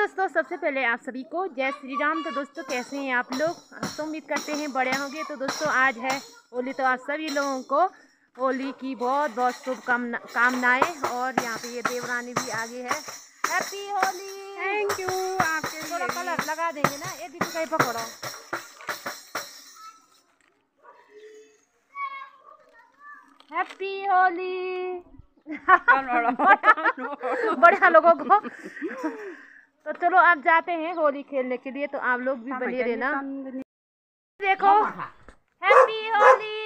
दोस्तों सबसे पहले आप सभी को जय श्री राम। तो दोस्तों कैसे हैं आप लोग? तो उम्मीद करते हैं बढ़िया होंगे। तो दोस्तों आज है होली, तो आप सभी लोगों को होली की बहुत बहुत शुभकामनाएं। और यहाँ पे ये देवरानी भी आगे है। हैप्पी होली। Thank you. आपके थोड़ा कलर लगा देंगे ना। ये दीदी कहीं पकड़ो। हैप्पी होली बढ़िया लोगों को। तो चलो आप जाते हैं होली खेलने के लिए। तो आप लोग भी बने रहना। देखो हैप्पी होली।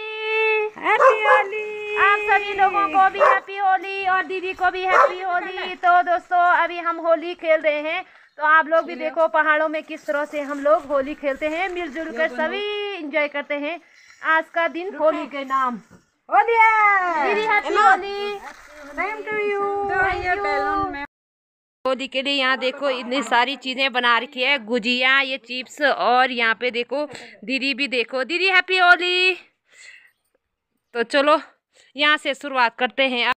हैप्पी होली। आप सभी लोगों को भी हैप्पी होली और दीदी को भी हैप्पी होली। तो दोस्तों अभी हम होली खेल रहे हैं। तो आप लोग भी देखो पहाड़ों में किस तरह से हम लोग होली खेलते हैं, मिलजुल कर सभी एंजॉय करते हैं आज का दिन होली के नाम। दीदी happy Holi. Same to you. Holi के लिए यहाँ देखो इतनी सारी चीजें बना रखी है, गुजिया, ये चिप्स, और यहाँ पे देखो दीदी भी देखो। दीदी हैप्पी होली। तो चलो यहाँ से शुरुआत करते हैं।